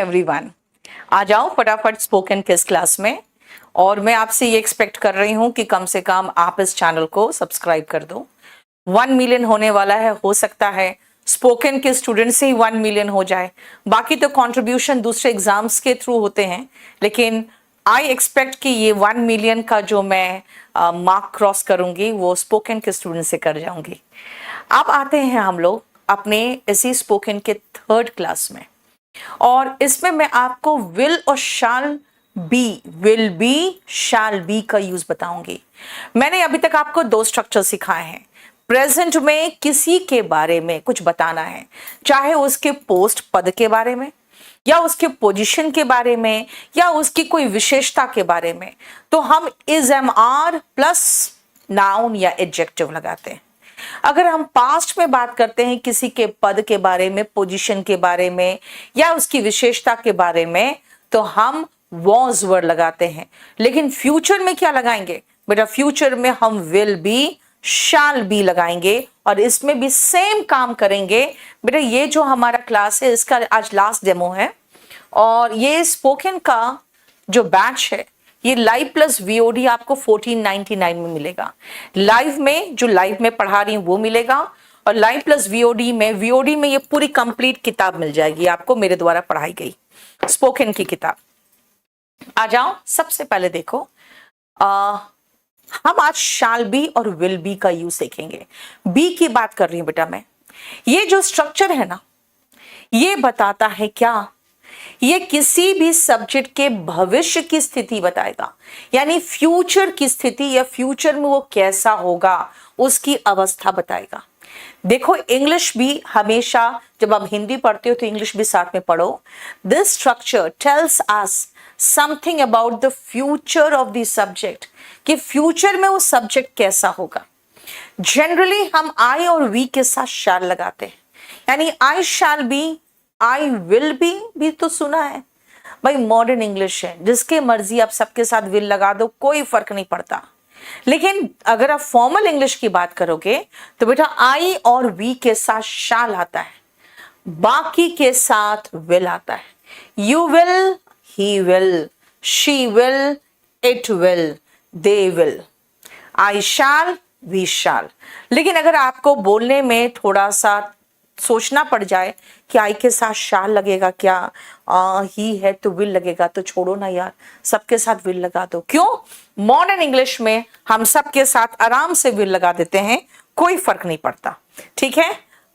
Everyone, आ जाओ फटाफट spoken किस क्लास में। और मैं आपसे ये एक्सपेक्ट कर रही हूँ कि कम से कम आप इस चैनल को सब्सक्राइब कर दो। 1 मिलियन होने वाला है, हो सकता है स्पोकन के स्टूडेंट से ही 1 मिलियन हो जाए। बाकी तो कंट्रीब्यूशन दूसरे एग्जाम्स के थ्रू होते हैं, लेकिन आई एक्सपेक्ट कि ये 1 मिलियन का जो मैं मार्क क्रॉस करूंगी वो स्पोकन के स्टूडेंट से कर जाऊंगी। अब आते हैं हम लोग अपने इसी स्पोकन के 3rd क्लास में, और इसमें मैं आपको विल और shall be, will be, shall be का यूज बताऊंगी। मैंने अभी तक आपको 2 स्ट्रक्चर सिखाए हैं। प्रेजेंट में किसी के बारे में कुछ बताना है, चाहे उसके पोस्ट पद के बारे में, या उसके पोजीशन के बारे में, या उसकी कोई विशेषता के बारे में, तो हम is am are plus noun या एडजेक्टिव लगाते हैं। अगर हम पास्ट में बात करते हैं किसी के पद के बारे में, पोजीशन के बारे में, या उसकी विशेषता के बारे में, तो हम वॉज वर्ड लगाते हैं। लेकिन फ्यूचर में क्या लगाएंगे बेटा? फ्यूचर में हम विल बी, शैल बी लगाएंगे, और इसमें भी सेम काम करेंगे। बेटा ये जो हमारा क्लास है इसका आज लास्ट डेमो है, और ये स्पोकन का जो बैच है ये लाइव प्लस वीओडी आपको 1499 में मिलेगा। लाइव में जो लाइव में पढ़ा रही हूँ वो मिलेगा, और लाइव प्लस वीओडी में ये पूरी कंप्लीट किताब मिल जाएगी आपको, मेरे द्वारा पढ़ाई गई स्पोकन की किताब। आ जाओ, सबसे पहले देखो, हम आज शैल बी और विल बी का यूज सीखेंगे। बी की बात कर रही हूं बेटा मैं। ये जो स्ट्रक्चर है ना, ये बताता है क्या? ये किसी भी सब्जेक्ट के भविष्य की स्थिति बताएगा, यानी फ्यूचर की स्थिति, या फ्यूचर में वो कैसा होगा उसकी अवस्था बताएगा। देखो इंग्लिश भी हमेशा, जब आप हिंदी पढ़ते हो तो इंग्लिश भी साथ में पढ़ो। This structure tells us something about the future of the subject, कि फ्यूचर में वो सब्जेक्ट कैसा होगा। जनरली हम आई और वी के साथ शैल लगाते हैं, यानी I shall be, I will be भी तो सुना है भाई। मॉडर्न इंग्लिश है, जिसके मर्जी आप सबके साथ विल लगा दो, कोई फर्क नहीं पड़ता। लेकिन अगर आप फॉर्मल इंग्लिश की बात करोगे तो बेटा आई और वी के साथ शैल आता है, बाकी के साथ विल आता है। You will, he will, she will, it will, they will, I shall, we shall. लेकिन अगर आपको बोलने में थोड़ा सा सोचना पड़ जाए कि आई के साथ शैल लगेगा क्या, ही है तो विल लगेगा, तो छोड़ो ना यार, सबके साथ विल लगा दो। क्यों? मॉडर्न इंग्लिश में हम सबके साथ आराम से विल लगा देते हैं, कोई फर्क नहीं पड़ता। ठीक है,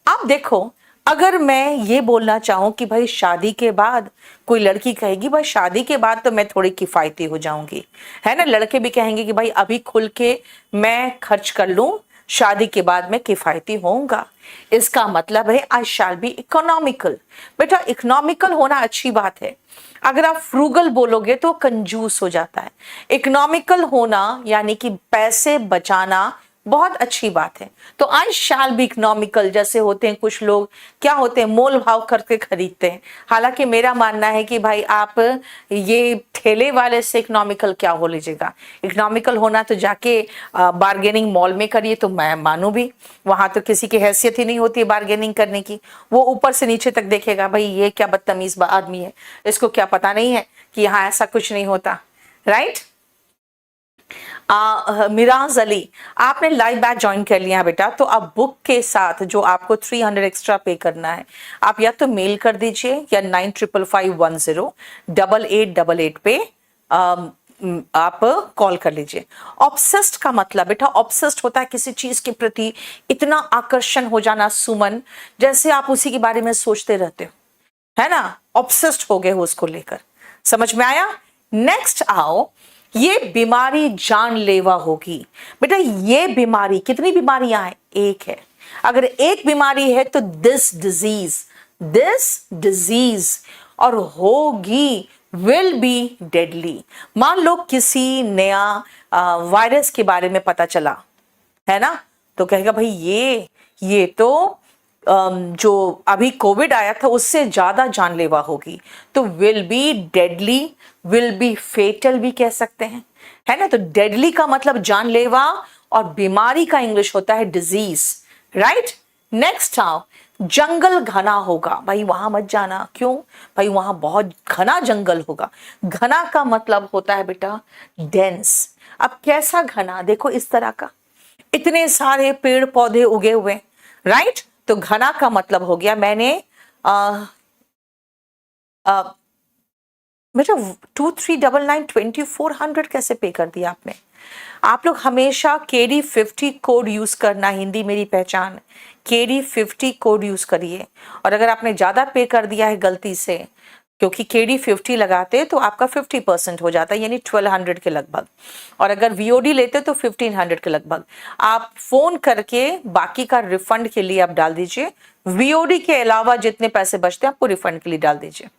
अब देखो, अगर मैं ये बोलना चाहूं कि भाई शादी के बाद, कोई लड़की कहेगी भाई शादी के बाद तो मैं थोड़ी किफायती हो जाऊंगी, है ना। लड़के भी कहेंगे कि भाई अभी खुल के मैं खर्च कर लूं, शादी के बाद मैं किफायती होऊंगा। इसका मतलब है आई शैल बी इकोनॉमिकल। बेटा इकोनॉमिकल होना अच्छी बात है। अगर आप फ्रूगल बोलोगे तो कंजूस हो जाता है। इकोनॉमिकल होना यानी कि पैसे बचाना बहुत अच्छी बात है। तो आई शैल बी इकोनॉमिकल, जैसे होते हैं कुछ लोग, क्या होते हैं, मोल भाव करके खरीदते हैं। हालांकि मेरा मानना है कि भाई आप ये ठेले वाले से इकोनॉमिकल क्या हो लीजिएगा। इकोनॉमिकल होना तो जाके बार्गेनिंग मॉल में करिए, तो मैं मानू भी, वहां तो किसी की हैसियत ही नहीं होती है बार्गेनिंग करने की। वो ऊपर से नीचे तक देखेगा, भाई ये क्या बदतमीज आदमी है, इसको क्या पता नहीं है कि यहाँ ऐसा कुछ नहीं होता। राइट। मिराज अली, आपने लाइव बैच ज्वाइन कर लिया बेटा, तो अब बुक के साथ जो आपको 300 एक्स्ट्रा पे करना है, आप या तो मेल कर दीजिए या 9555108888 पे आप कॉल कर लीजिए। ऑब्सेस्ड का मतलब बेटा, ऑब्सेस्ड होता है किसी चीज के प्रति इतना आकर्षण हो जाना सुमन, जैसे आप उसी के बारे में सोचते रहते हो, है ना, ऑब्सेस्ड हो गए हो उसको लेकर। समझ में आया? नेक्स्ट आओ, ये बीमारी जानलेवा होगी। बेटा ये बीमारी, कितनी बीमारियां हैं? एक है। अगर एक बीमारी है तो दिस डिजीज, और होगी, विल बी डेडली। मान लो किसी नया वायरस के बारे में पता चला, है ना, तो कहेगा भाई ये तो जो अभी कोविड आया था उससे ज्यादा जानलेवा होगी। तो will be deadly, will be fatal भी कह सकते हैं, है ना। तो डेडली का मतलब जानलेवा, और बीमारी का इंग्लिश होता है डिजीज। राइट। नेक्स्ट आओ, जंगल घना होगा, भाई वहां मत जाना। क्यों? भाई वहां बहुत घना जंगल होगा। घना का मतलब होता है बेटा डेंस। अब कैसा घना? देखो इस तरह का, इतने सारे पेड़ पौधे उगे हुए, राइट। तो घना का मतलब हो गया, मैंने बेटा 2399 2400 कैसे पे कर दिया आपने? आप लोग हमेशा KD50 कोड यूज करना, हिंदी मेरी पहचान, KD50 कोड यूज करिए। और अगर आपने ज्यादा पे कर दिया है गलती से, क्योंकि KD50 लगाते तो आपका 50% हो जाता है, यानी 1200 के लगभग। और अगर VOD लेते तो 1500 के लगभग। आप फोन करके बाकी का रिफंड के लिए आप डाल दीजिए, VOD के अलावा जितने पैसे बचते हैं आपको रिफंड के लिए डाल दीजिए,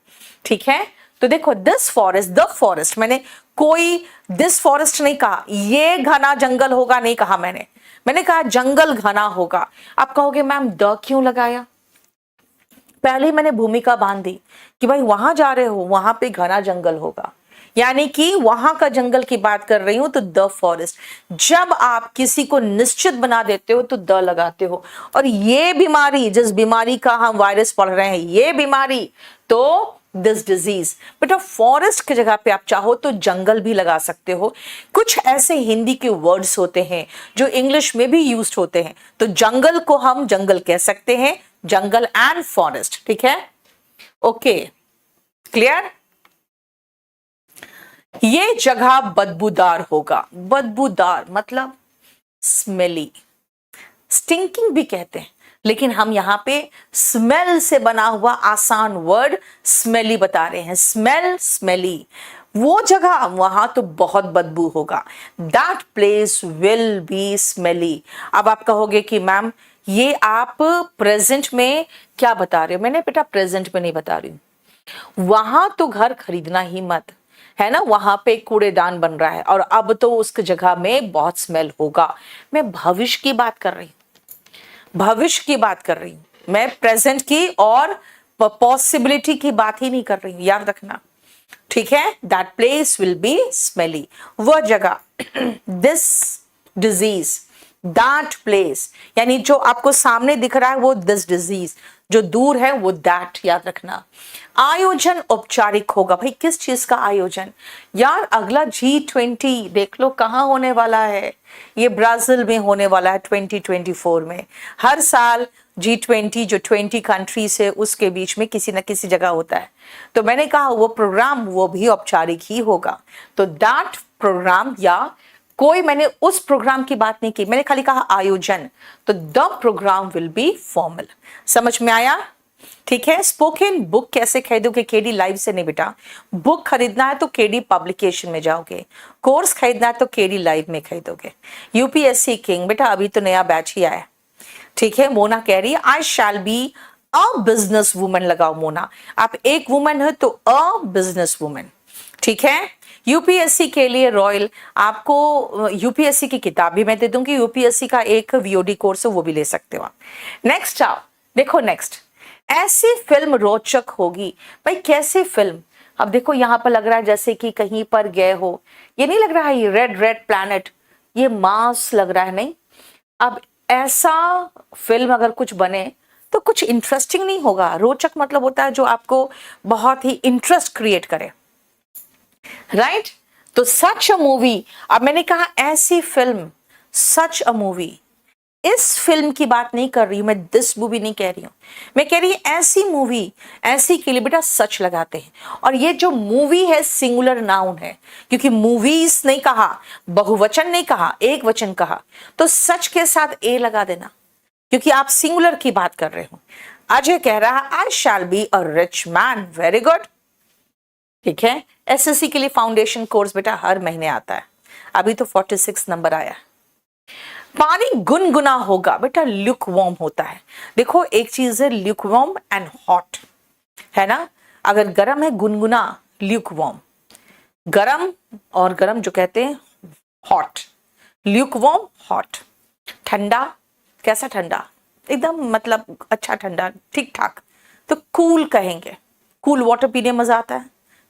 ठीक है। तो देखो दिस फॉरेस्ट, द फॉरेस्ट, मैंने कोई दिस फॉरेस्ट नहीं कहा, ये घना जंगल होगा नहीं कहा मैंने कहा जंगल घना होगा। आप कहोगे मैम द क्यों लगाया? पहले ही मैंने भूमिका बांध दी कि भाई वहां जा रहे हो, वहां पे घना जंगल होगा, यानी कि वहां का जंगल की बात कर रही हूं, तो द फॉरेस्ट। जब आप किसी को निश्चित बना देते हो तो द लगाते हो। और ये बीमारी, जिस बीमारी का हम वायरस पढ़ रहे हैं, ये बीमारी, तो दिस डिजीज। बेटा फॉरेस्ट की जगह पे आप चाहो तो जंगल भी लगा सकते हो। कुछ ऐसे हिंदी के वर्ड्स होते हैं जो इंग्लिश में भी यूज्ड होते हैं, तो जंगल को हम जंगल कह सकते हैं, जंगल एंड फॉरेस्ट, ठीक है। Okay, clear? ये जगह बदबूदार होगा। बदबूदार मतलब स्मेली, स्टिंकिंग भी कहते हैं, लेकिन हम यहां पे स्मेल से बना हुआ आसान वर्ड स्मेली बता रहे हैं। स्मेल, स्मेली, वो जगह वहां तो बहुत बदबू होगा। That place will be smelly. अब आप कहोगे कि मैम ये आप प्रेजेंट में क्या बता रहे हो? मैंने बेटा प्रेजेंट में नहीं बता रही हूं। वहां तो घर खरीदना ही मत, है ना, वहां पे कूड़ेदान बन रहा है और अब तो उसकी जगह में बहुत स्मेल होगा। मैं भविष्य की बात कर रही हूं, भविष्य की बात कर रही हूं मैं, प्रेजेंट की और पॉसिबिलिटी की बात ही नहीं कर रही हूं, याद रखना, ठीक है। That place will be smelly, वह जगह। दिस डिजीज, दैट प्लेस, यानी जो आपको सामने दिख रहा है वो दिस डिजीज, जो दूर है वो दैट, याद रखना। आयोजन औपचारिक होगा। भाई किस चीज का आयोजन? यार अगला G20 देख लो कहां होने वाला है, ये ब्राजील में होने वाला है 2024 में। हर साल G20 जो 20 कंट्रीज है उसके बीच में किसी न किसी जगह होता है। तो मैंने कहा वो प्रोग्राम वो भी औपचारिक ही होगा। तो दैट प्रोग्राम, या कोई, मैंने उस प्रोग्राम की बात नहीं की, मैंने खाली कहा आयोजन, तो the programme will be formal. समझ में आया? ठीक है। स्पोकन बुक कैसे खरीदोगे? KD लाइव से नहीं बेटा। बुक खरीदना है तो KD पब्लिकेशन में जाओगे, कोर्स खरीदना है तो KD लाइव में खरीदोगे। UPSC किंग बेटा अभी तो नया बैच ही आया, ठीक है। मोना कह रही है I shall be a business woman, लगाओ मोना। आप एक वुमन है तो अ बिजनेस वुमन, ठीक है। UPSC के लिए रॉयल, आपको UPSC की किताब भी मैं दे दूंगी, UPSC का एक VOD कोर्स है वो भी ले सकते हो आप। नेक्स्ट आओ, देखो नेक्स्ट, ऐसी फिल्म रोचक होगी। भाई कैसी फिल्म? अब देखो यहां पर लग रहा है जैसे कि कहीं पर गए हो, ये नहीं लग रहा है ये रेड रेड प्लैनेट, ये मार्स लग रहा है, नहीं। अब ऐसा फिल्म अगर कुछ बने तो कुछ इंटरेस्टिंग नहीं होगा। रोचक मतलब होता है जो आपको बहुत ही इंटरेस्ट क्रिएट करे, राइट। तो सच अ मूवी, अब मैंने कहा ऐसी फिल्म, सच अ मूवी, इस फिल्म की बात नहीं कर रही हूं मैं, दिस मूवी नहीं कह रही हूं, मैं कह रही हूं ऐसी मूवी। ऐसी के लिए बेटा सच लगाते हैं, और ये जो मूवी है सिंगुलर नाउन है, क्योंकि मूवीज नहीं कहा, बहुवचन नहीं कहा, एक वचन कहा, तो सच के साथ ए लगा देना, क्योंकि आप सिंगुलर की बात कर रहे हो। अजय कह रहा है I shall be a rich man, very good, ठीक है। SSC के लिए फाउंडेशन कोर्स बेटा हर महीने आता है, अभी तो 46 नंबर आया है। पानी गुनगुना होगा बेटा, ल्यूक वार्म होता है। देखो एक चीज है ल्यूक वार्म एंड हॉट, है ना। अगर गर्म है गुनगुना, ल्यूक वार्म, गर्म और गर्म जो कहते हैं हॉट, ल्यूक वार्म हॉट। ठंडा, कैसा ठंडा? एकदम मतलब अच्छा ठंडा, ठीक ठाक, तो कूल कहेंगे, कूल वाटर पीने में मजा आता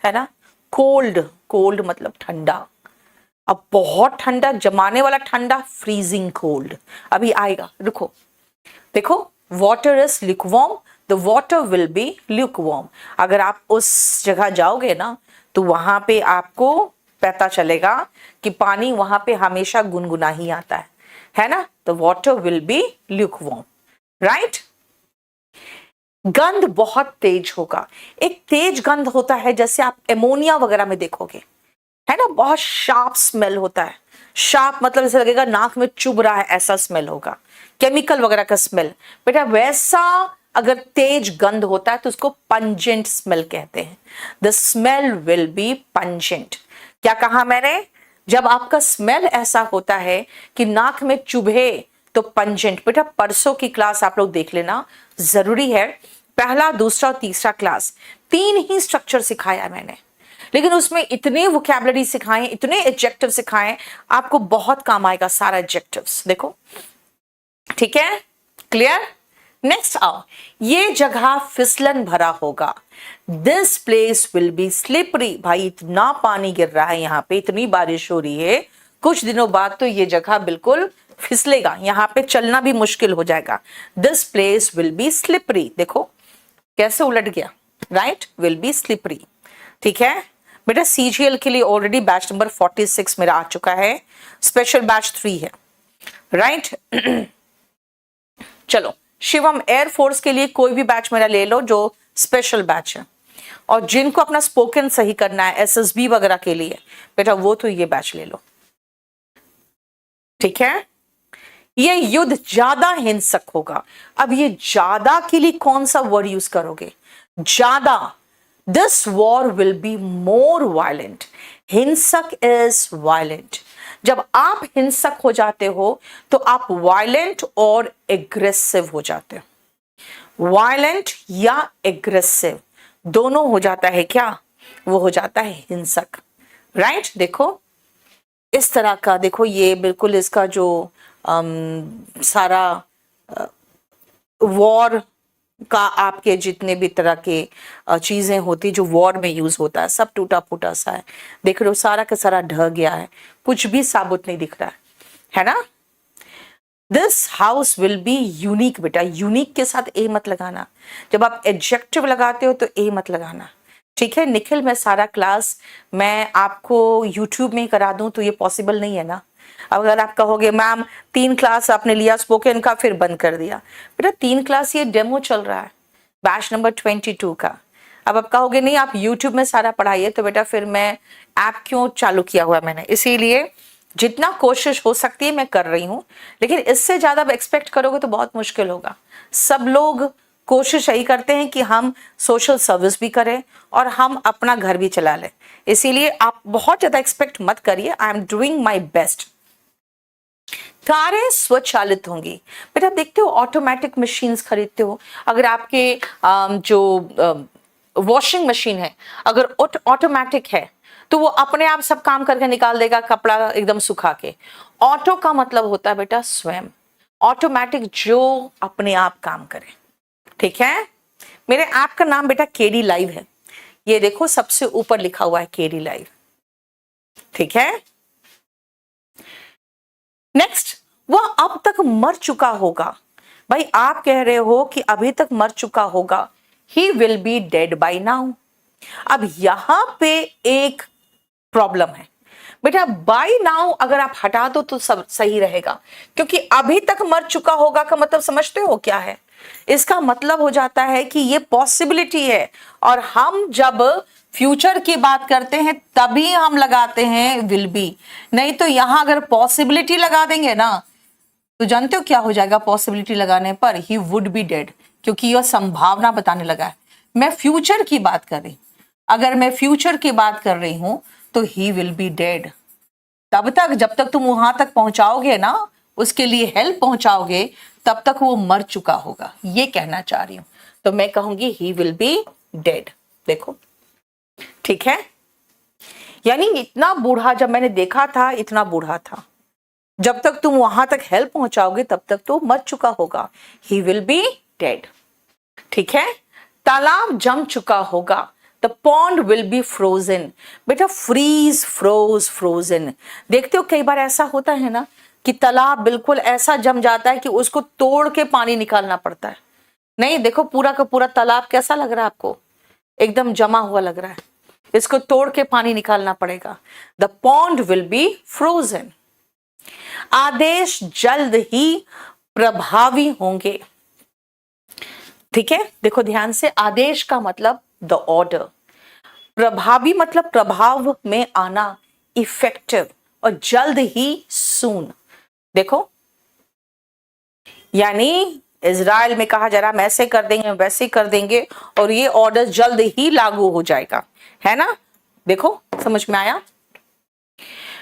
है ना। कोल्ड, कोल्ड मतलब ठंडा। अब बहुत ठंडा, जमाने वाला ठंडा, फ्रीजिंग कोल्ड, अभी आएगा, रुको। देखो water is lukewarm, the water will be lukewarm. अगर आप उस जगह जाओगे ना तो वहां पे आपको पता चलेगा कि पानी वहां पे हमेशा गुनगुना ही आता है ना। तो water will be lukewarm, right. गंध बहुत तेज होगा। एक तेज गंध होता है, जैसे आप एमोनिया वगैरह में देखोगे, है ना, बहुत शार्प स्मेल होता है। शार्प मतलब ऐसा लगेगा नाक में चुभ रहा है, ऐसा स्मेल होगा, केमिकल वगैरह का स्मेल। बेटा वैसा अगर तेज गंध होता है तो उसको पंजेंट स्मेल कहते हैं। The smell will be pungent. क्या कहा मैंने? जब आपका स्मेल ऐसा होता है कि नाक में चुभे तो पंजेंट। बेटा परसों की क्लास आप लोग देख लेना, जरूरी है। पहला, दूसरा और तीसरा क्लास 3 ही स्ट्रक्चर सिखाया मैंने, लेकिन उसमें इतने वोकैबुलरी सिखाए, इतने एडजेक्टिव सिखाए, आपको बहुत काम आएगा सारा एडजेक्टिव्स। देखो, ठीक है, क्लियर। नेक्स्ट आओ, ये जगह फिसलन भरा होगा। This place will be slippery. भाई इतना पानी गिर रहा है यहाँ पे, इतनी बारिश हो रही है, कुछ दिनों बाद तो ये जगह बिल्कुल फिसलेगा, यहाँ पे चलना भी मुश्किल हो जाएगा। This place will be slippery. देखो कैसे उलट गया, राइट, विल बी स्लिपरी। ठीक है बेटा, सीजीएल के लिए ऑलरेडी बैच नंबर 46 मेरा आ चुका है, स्पेशल बैच 3 है, राइट। चलो शिवम, एयरफोर्स के लिए कोई भी बैच मेरा ले लो जो स्पेशल बैच है, और जिनको अपना स्पोकन सही करना है एसएसबी वगैरह के लिए, बेटा वो तो ये बैच ले लो, ठीक है। ये युद्ध ज्यादा हिंसक होगा। अब ये ज्यादा के लिए कौन सा वर्ड यूज करोगे? ज्यादा। This war will be more violent. हिंसक इज वायलेंट। जब आप हिंसक हो जाते हो तो आप वायलेंट और एग्रेसिव हो जाते हो। वायलेंट या एग्रेसिव दोनों हो जाता है क्या? वो हो जाता है हिंसक, राइट। देखो इस तरह का, देखो ये बिल्कुल इसका जो सारा वॉर का आपके जितने भी तरह के चीजें होती जो वॉर में यूज होता है, सब टूटा फूटा सा है। देख रहे हो सारा का सारा ढह गया है, कुछ भी साबुत नहीं दिख रहा है ना। This house will be unique. बेटा यूनिक के साथ ए मत लगाना, जब आप एडजेक्टिव लगाते हो तो ए मत लगाना, ठीक है। निखिल, मैं सारा क्लास मैं आपको यूट्यूब में ही करा दूं तो ये पॉसिबल नहीं है ना। अब अगर आप कहोगे मैम 3 क्लास आपने लिया स्पोकन का फिर बंद कर दिया, बेटा 3 क्लास ये डेमो चल रहा है बैच नंबर 22 का। अब आप कहोगे नहीं आप यूट्यूब में सारा पढ़ाइए, तो बेटा फिर मैं ऐप क्यों चालू किया हुआ मैंने? इसीलिए जितना कोशिश हो सकती है मैं कर रही हूँ, लेकिन इससे ज्यादा एक्सपेक्ट करोगे तो बहुत मुश्किल होगा। सब लोग कोशिश यही करते हैं कि हम सोशल सर्विस भी करें और हम अपना घर भी चला लें, इसीलिए आप बहुत ज्यादा एक्सपेक्ट मत करिए। I am doing my best. कारें स्वचालित होंगी। बेटा आप देखते हो ऑटोमेटिक मशीन्स खरीदते हो, अगर आपके जो वॉशिंग मशीन है अगर ऑटोमेटिक है तो वो अपने आप सब काम करके निकाल देगा, कपड़ा एकदम सुखा के। ऑटो का मतलब होता है बेटा स्वयं, ऑटोमेटिक जो अपने आप काम करे, ठीक है। मेरे ऐप का नाम बेटा केडी लाइव है, ये देखो सबसे ऊपर लिखा हुआ है केडी लाइव, ठीक है। नेक्स्ट, वह अब तक मर चुका होगा। भाई आप कह रहे हो कि अभी तक मर चुका होगा, ही will B dead by now. अब यहां पे एक प्रॉब्लम है बेटा, बाय नाउ अगर आप हटा दो तो सब सही रहेगा, क्योंकि अभी तक मर चुका होगा का मतलब समझते हो क्या है? इसका मतलब हो जाता है कि ये पॉसिबिलिटी है, और हम जब फ्यूचर की बात करते हैं तभी हम लगाते हैं विल बी, नहीं तो यहां अगर पॉसिबिलिटी लगा देंगे ना तो जानते हो क्या हो जाएगा? पॉसिबिलिटी लगाने पर ही वुड बी डेड, क्योंकि यह संभावना बताने लगा है। मैं फ्यूचर की बात कर रही, अगर मैं फ्यूचर की बात कर रही हूं तो ही विल बी डेड। तब तक जब तक तुम वहां तक पहुंचाओगे ना, उसके लिए हेल्प पहुंचाओगे, तब तक वो मर चुका होगा, ये कहना चाह रही हूं। तो मैं कहूंगी ही विल बी डेड। देखो ठीक है, यानी इतना बूढ़ा, जब मैंने देखा था इतना बूढ़ा था, जब तक तुम वहां तक हेल्प पहुंचाओगे तब तक तो मर चुका होगा, ही विल बी डेड, ठीक है। तालाब जम चुका होगा, the pond will be frozen. बेटा फ्रीज, फ्रोज, फ्रोजन, देखते हो कई बार ऐसा होता है ना कि तालाब बिल्कुल ऐसा जम जाता है कि उसको तोड़ के पानी निकालना पड़ता है। नहीं, देखो पूरा का पूरा तालाब कैसा लग रहा है आपको, एकदम जमा हुआ लग रहा है, इसको तोड़ के पानी निकालना पड़ेगा। The pond will be frozen. आदेश जल्द ही प्रभावी होंगे। ठीक है, देखो ध्यान से, आदेश का मतलब द ऑर्डर, प्रभावी मतलब प्रभाव में आना, इफेक्टिव, और जल्द ही सून। देखो यानी इजराइल में कहा जा रहा हम ऐसे कर देंगे वैसे कर देंगे और ये ऑर्डर जल्द ही लागू हो जाएगा, है ना। देखो समझ में आया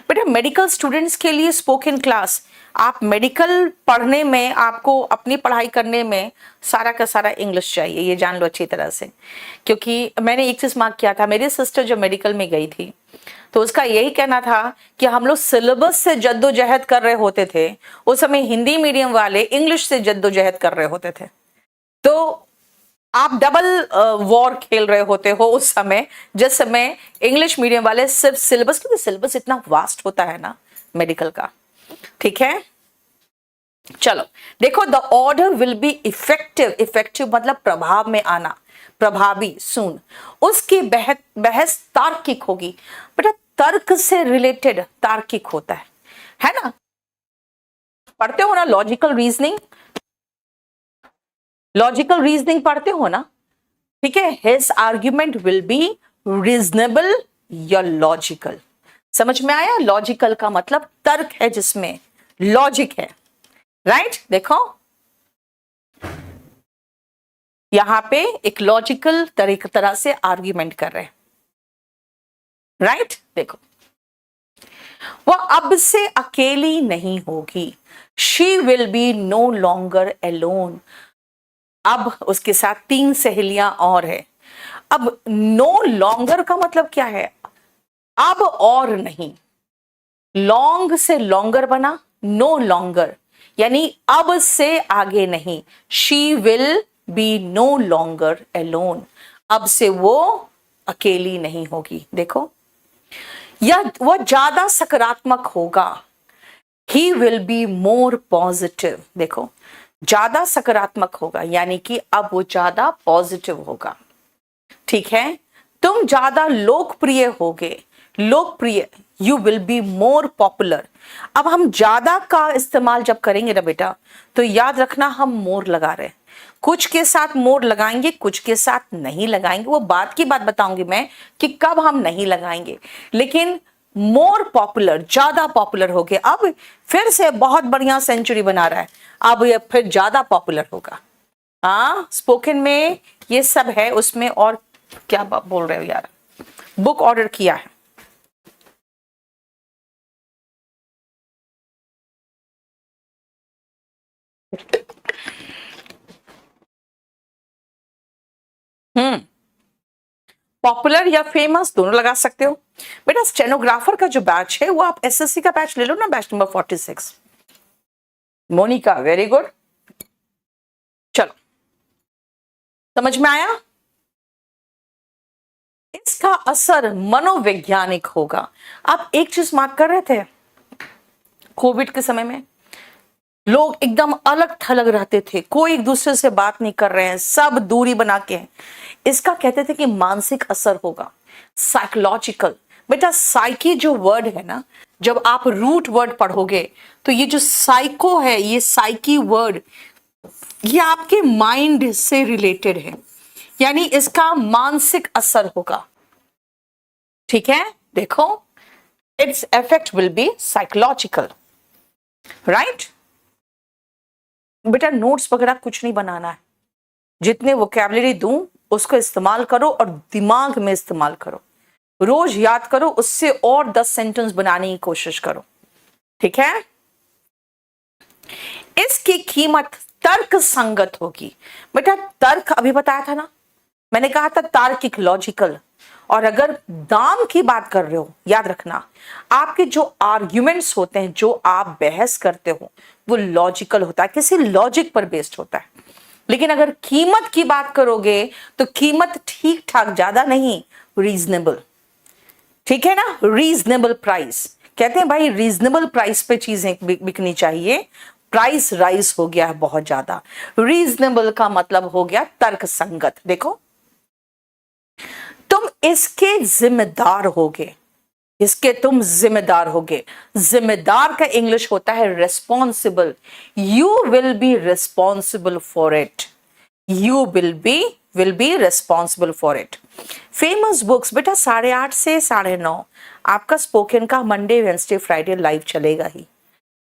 बेटा। मेडिकल स्टूडेंट्स के लिए स्पोकन क्लास, आप मेडिकल पढ़ने में, आपको अपनी पढ़ाई करने में सारा का सारा इंग्लिश चाहिए, ये जान लो अच्छी तरह से। क्योंकि मैंने एक चीज मार्क किया था, मेरी सिस्टर जब मेडिकल में गई थी तो उसका यही कहना था कि हम लोग सिलेबस से जद्दोजहद कर रहे होते थे, उस समय हिंदी मीडियम वाले इंग्लिश से जद्दोजहद कर रहे होते थे। तो आप डबल वॉर खेल रहे होते हो उस समय, जिस समय इंग्लिश मीडियम वाले सिर्फ सिलेबस, क्योंकि सिलेबस इतना वास्ट होता है ना मेडिकल का। ठीक है, चलो देखो, the order will be effective. Effective मतलब प्रभाव में आना, प्रभावी, सुन। उसकी बहस तार्किक होगी। बेटा तर्क से रिलेटेड तार्किक होता है ना। पढ़ते हो ना लॉजिकल रीजनिंग, लॉजिकल रीजनिंग पढ़ते हो ना। ठीक है, his argument will be reasonable या लॉजिकल। समझ में आया, लॉजिकल का मतलब तर्क है जिसमें लॉजिक है, राइट। देखो यहां पे एक लॉजिकल तरह से आर्ग्यूमेंट कर रहे हैं, राइट। देखो वह अब से अकेली नहीं होगी, she will be no longer alone. अब उसके साथ 3 सहेलियां और है। अब नो लॉन्गर का मतलब क्या है, अब और नहीं। लॉन्ग से लॉन्गर बना, नो लॉन्गर यानी अब से आगे नहीं। She will be no longer alone, अब से वो अकेली नहीं होगी। देखो यह वह ज्यादा सकारात्मक होगा, ही विल बी मोर पॉजिटिव। देखो ज्यादा सकारात्मक होगा यानी कि अब वो ज्यादा पॉजिटिव होगा। ठीक है, तुम ज्यादा लोकप्रिय होगे, लोकप्रिय, you will be more popular. अब हम ज्यादा का इस्तेमाल जब करेंगे ना बेटा, तो याद रखना हम मोर लगा रहे हैं। कुछ के साथ मोर लगाएंगे, कुछ के साथ नहीं लगाएंगे। वो बात की बात बताऊंगी मैं कि कब हम नहीं लगाएंगे, लेकिन मोर पॉपुलर, ज्यादा पॉपुलर हो गए। अब फिर से बहुत बढ़िया सेंचुरी बना रहा है, अब ये फिर ज्यादा पॉपुलर होगा। हाँ, स्पोकन में ये सब है। उसमें और क्या बोल रहे हो यार, बुक ऑर्डर किया है। पॉपुलर या फेमस दोनों लगा सकते हो बेटा। स्टेनोग्राफर का जो बैच है वो आप एसएससी का बैच ले लो ना, batch number 46। Monica very good. चलो समझ में आया। इसका असर मनोवैज्ञानिक होगा। आप एक चीज मार्क कर रहे थे, कोविड के समय में लोग एकदम अलग थलग रहते थे, कोई एक दूसरे से बात नहीं कर रहे हैं, सब दूरी बना के हैं। इसका कहते थे कि मानसिक असर होगा, साइकोलॉजिकल। बेटा साइकी जो वर्ड है ना, जब आप रूट वर्ड पढ़ोगे तो ये जो साइको है, ये साइकी वर्ड, ये आपके माइंड से रिलेटेड है, यानी इसका मानसिक असर होगा। ठीक है, देखो its effect will be psychological, right. बेटा नोट्स वगैरह कुछ नहीं बनाना है, जितने वोकैबुलरी दूं उसको इस्तेमाल करो और दिमाग में इस्तेमाल करो, रोज याद करो, उससे और 10 सेंटेंस बनाने की कोशिश करो। ठीक है, इसकी कीमत तर्क संगत होगी। बेटा तर्क अभी बताया था ना, मैंने कहा था तार्किक, लॉजिकल। और अगर दाम की बात कर रहे हो, याद रखना आपके जो आर्ग्यूमेंट्स होते हैं, जो आप बहस करते हो, वो लॉजिकल होता है, किसी लॉजिक पर बेस्ड होता है। लेकिन अगर कीमत की बात करोगे तो कीमत ठीक ठाक, ज्यादा नहीं, रीजनेबल। ठीक है ना, रीजनेबल प्राइस। कहते हैं भाई रीजनेबल प्राइस पे चीजें बिकनी चाहिए, प्राइस राइज हो गया है बहुत ज्यादा। रीजनेबल का मतलब हो गया तर्क संगत। देखो, तुम इसके जिम्मेदार होगे, इसके तुम जिम्मेदार होगे। जिम्मेदार का इंग्लिश होता है responsible. You will be responsible for it, you will be responsible for it. Famous books बेटा 8:30 से 9:30 आपका स्पोकन का मंडे वेंसडे फ्राइडे लाइव चलेगा ही।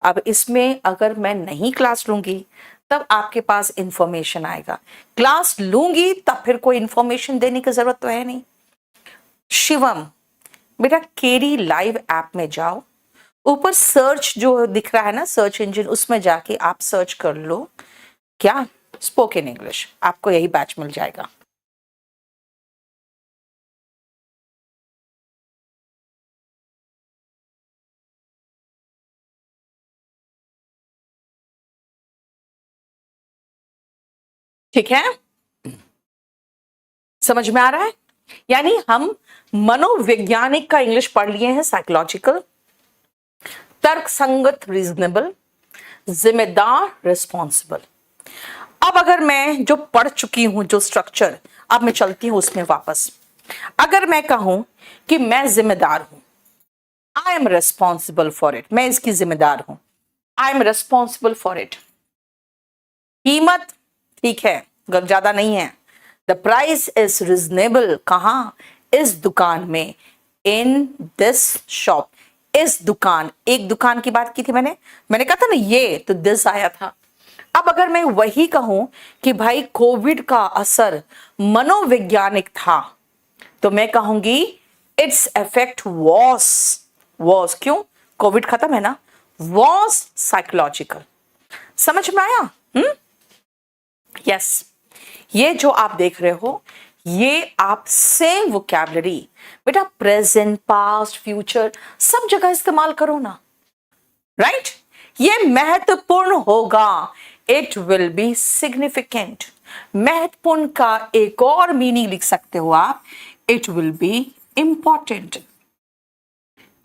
अब इसमें अगर मैं नहीं क्लास लूंगी तब आपके पास इंफॉर्मेशन आएगा, क्लास लूंगी तब फिर कोई इंफॉर्मेशन देने की जरूरत तो है नहीं। शिवम बेटा केडी लाइव ऐप में जाओ, ऊपर सर्च जो दिख रहा है ना सर्च इंजन, उसमें जाके आप सर्च कर लो क्या, स्पोकन इंग्लिश, आपको यही बैच मिल जाएगा। ठीक है, समझ में आ रहा है? यानी हम मनोवैज्ञानिक का इंग्लिश पढ़ लिए हैं, साइकोलॉजिकल, तर्क संगत रीजनेबल, जिम्मेदार रिस्पॉन्सिबल। अब अगर मैं जो पढ़ चुकी हूं जो स्ट्रक्चर, अब मैं चलती हूं उसमें वापस। अगर मैं कहूं कि मैं जिम्मेदार हूं, I am responsible for it, मैं इसकी जिम्मेदार हूं, I am responsible for it. कीमत ठीक है, ज्यादा नहीं है। द प्राइस इज रिजनेबल, कहां, इस दुकान में, इन दिस शॉप, इस दुकान, एक दुकान की बात की थी मैंने कहा था ना ये, तो दिस आया था। अब अगर मैं वही कहूं कि भाई कोविड का असर मनोवैज्ञानिक था, तो मैं कहूंगी इट्स इफेक्ट वॉज, क्यों, कोविड खत्म है ना, वॉज साइकोलॉजिकल। समझ में आया? यस, ये जो आप देख रहे हो ये आप सेम वोकैबुलरी बेटा प्रेजेंट पास्ट फ्यूचर सब जगह इस्तेमाल करो ना, राइट? ये महत्वपूर्ण होगा, इट विल बी सिग्निफिकेंट। महत्वपूर्ण का एक और मीनिंग लिख सकते हो आप, it will be important,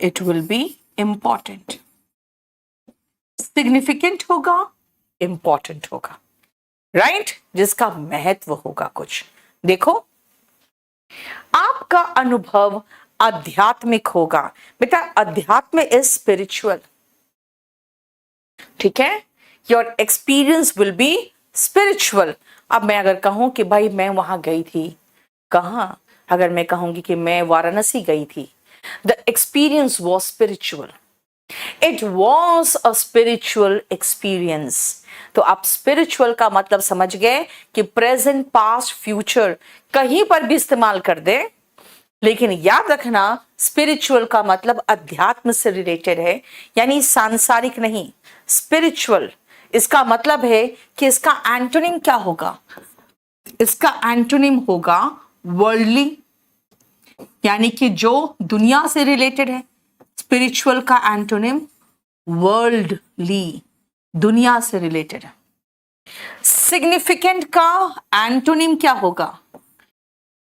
it will be important. Significant होगा, इंपॉर्टेंट होगा, राइट? जिसका महत्व होगा कुछ। देखो, आपका अनुभव आध्यात्मिक होगा बेटा, अध्यात्म इज स्पिरिचुअल, ठीक है? Your experience will be spiritual. अब मैं अगर कहूं कि भाई मैं वहां गई थी, कहां, अगर मैं कहूंगी कि मैं वाराणसी गई थी, the experience was spiritual, it was a spiritual experience. तो आप स्पिरिचुअल का मतलब समझ गए कि प्रेजेंट पास्ट फ्यूचर कहीं पर भी इस्तेमाल कर दे, लेकिन याद रखना स्पिरिचुअल का मतलब अध्यात्म से रिलेटेड है, यानी सांसारिक नहीं, स्पिरिचुअल। इसका मतलब है कि इसका एंटोनिम क्या होगा, इसका एंटोनिम होगा वर्ल्डली, यानी कि जो दुनिया से रिलेटेड है। स्पिरिचुअल का एंटोनिम वर्ल्डली, दुनिया से रिलेटेड है। सिग्निफिकेंट का एंटोनिम क्या होगा,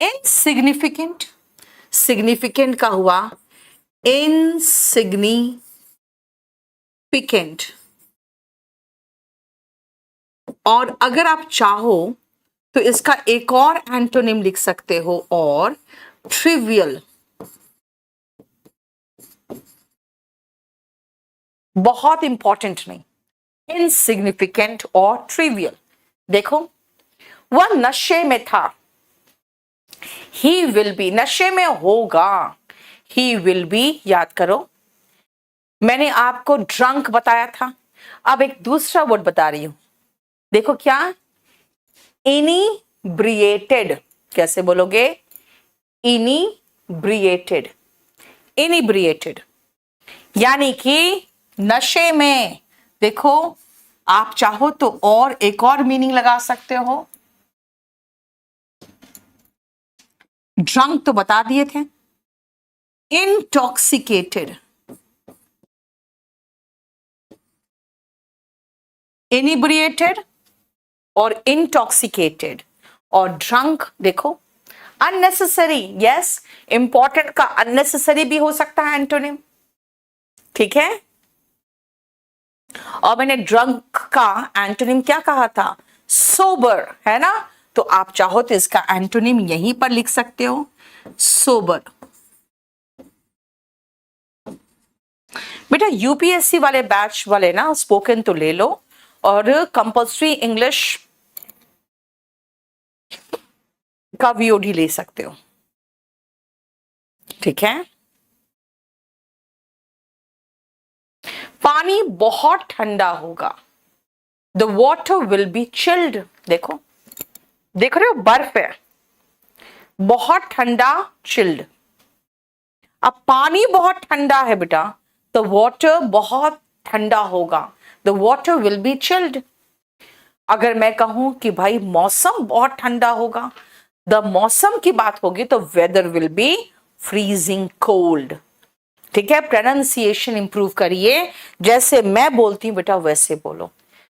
इनसिग्निफिकेंट। सिग्निफिकेंट का हुआ इनसिग्निफिकेंट। और अगर आप चाहो तो इसका एक और एंटोनिम लिख सकते हो, और ट्रिवियल। बहुत इंपॉर्टेंट नहीं, इनसिग्निफिकेंट और ट्रिवियल। देखो, वह नशे में था, ही विल बी, नशे में होगा, ही विल बी। याद करो, मैंने आपको ड्रंक बताया था, अब एक दूसरा वर्ड बता रही हूं। देखो क्या, इनिब्रिएटेड, कैसे बोलोगे, इनिब्रिएटेड, इनिब्रिएटेड यानी कि नशे में। देखो, आप चाहो तो और एक और मीनिंग लगा सकते हो, ड्रंक तो बता दिए थे, इंटॉक्सिकेटेड, इनिब्रिएटेड और इंटॉक्सिकेटेड और ड्रंक। देखो, अननेसेसरी, यस, इंपॉर्टेंट का अननेसेसरी भी हो सकता है एंटोनिम, ठीक है। और मैंने ड्रंक का एंटोनिम क्या कहा था? सोबर, है ना। तो आप चाहो तो इसका एंटोनिम यहीं पर लिख सकते हो, सोबर। बेटा यूपीएससी वाले बैच वाले ना स्पोकन तो ले लो, और कंपल्सरी इंग्लिश का वीओडी ले सकते हो, ठीक है। पानी बहुत ठंडा होगा, the water will be chilled. देखो, देख रहे हो, बर्फ है, बहुत ठंडा, चिल्ड। अब पानी बहुत ठंडा है बेटा, द वॉटर बहुत ठंडा होगा, the water will be chilled. अगर मैं कहूं कि भाई मौसम बहुत ठंडा होगा, द मौसम की बात होगी तो weather will be freezing cold. ठीक है, प्रोनाउंसिएशन इंप्रूव करिए, जैसे मैं बोलती हूं बेटा वैसे बोलो।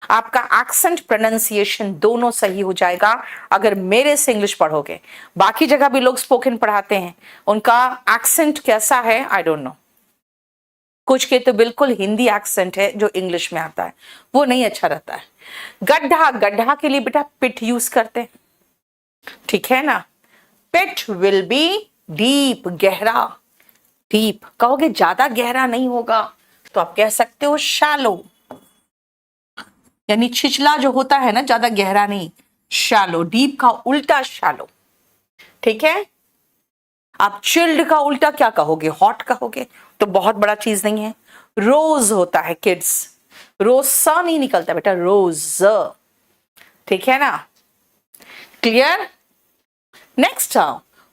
आपका एक्सेंट प्रोनाउंसिएशन दोनों सही हो जाएगा अगर मेरे से इंग्लिश पढ़ोगे। बाकी जगह भी लोग स्पोकन पढ़ाते हैं, उनका एक्सेंट कैसा है आई डोंट नो। कुछ के तो बिल्कुल हिंदी एक्सेंट है जो इंग्लिश में आता है, वो नहीं अच्छा रहता है। गड्ढा, गड्ढा के लिए बेटा पिट यूज करते हैं, ठीक है ना। पिट विल बी डीप, गहरा। डीप कहोगे ज्यादा गहरा नहीं होगा तो आप कह सकते हो शैलो, यानी छिछला जो होता है ना, ज्यादा गहरा नहीं, शैलो। डीप का उल्टा शैलो, ठीक है। आप चिल्ड का उल्टा क्या कहोगे? हॉट कहोगे, तो बहुत बड़ा चीज नहीं है। रोज होता है किड्स, रोज सा नहीं निकलता बेटा, रोज, ठीक है ना। क्लियर। नेक्स्ट,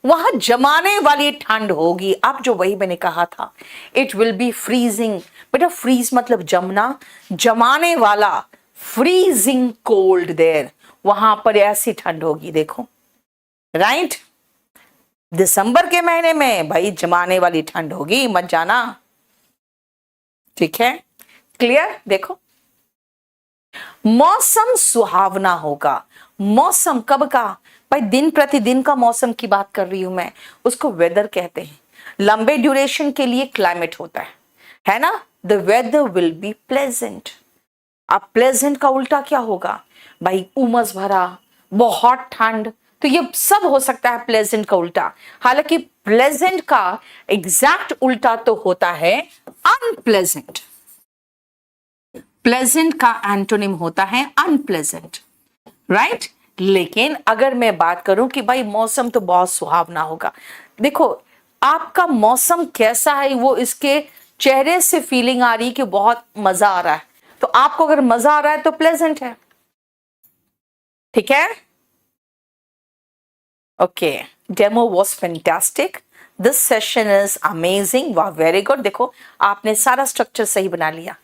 वहां जमाने वाली ठंड होगी। अब जो वही मैंने कहा था, इट विल बी फ्रीजिंग। बेटा फ्रीज मतलब जमना, जमाने वाला, फ्रीजिंग कोल्ड देयर, वहां पर ऐसी ठंड होगी। देखो, राइट, दिसंबर के महीने में भाई जमाने वाली ठंड होगी, मत जाना, ठीक है। क्लियर। देखो, मौसम सुहावना होगा। मौसम कब का? भाई दिन प्रतिदिन का मौसम की बात कर रही हूं मैं, उसको वेदर कहते हैं। लंबे ड्यूरेशन के लिए क्लाइमेट होता है ना। The weather will be pleasant. अब प्लेजेंट का उल्टा क्या होगा? भाई उमस भरा, बहुत ठंड, तो ये सब हो सकता है प्लेजेंट का उल्टा। हालांकि प्लेजेंट का एग्जैक्ट उल्टा तो होता है अनप्लेजेंट। प्लेजेंट का एंटोनिम होता है अनप्लेजेंट, राइट। लेकिन अगर मैं बात करूं कि भाई मौसम तो बहुत सुहावना होगा, देखो आपका मौसम कैसा है वो इसके चेहरे से फीलिंग आ रही है कि बहुत मजा आ रहा है, तो आपको अगर मजा आ रहा है तो प्लेजेंट है, ठीक है। Okay, demo was fantastic, this session is amazing, वाह वेरी गुड। देखो आपने सारा स्ट्रक्चर सही बना लिया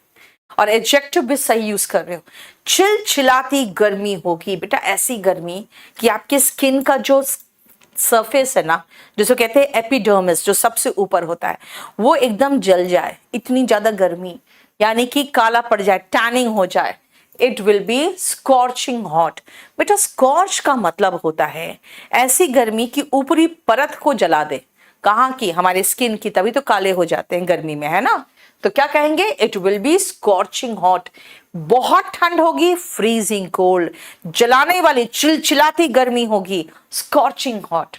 और एडजेक्टिव भी सही यूज कर रहे हो। चिलचिलाती गर्मी होगी, बेटा ऐसी गर्मी कि आपकी स्किन का जो सरफेस है ना, जिसको कहते हैं एपिडर्मिस, जो सबसे ऊपर होता है, वो एकदम जल जाए, इतनी ज्यादा गर्मी, यानी कि काला पड़ जाए, टैनिंग हो जाए। It will B scorching hot. बेटा स्कॉर्च का मतलब होता है ऐसी गर्मी की ऊपरी परत को जला दे। कहाँ की? हमारे स्किन की, तभी तो काले हो जाते हैं गर्मी में, है ना। तो क्या कहेंगे? It will B scorching hot. बहुत ठंड होगी, फ्रीजिंग कोल्ड, जलाने वाली चिलचिलाती गर्मी होगी, स्कॉर्चिंग हॉट,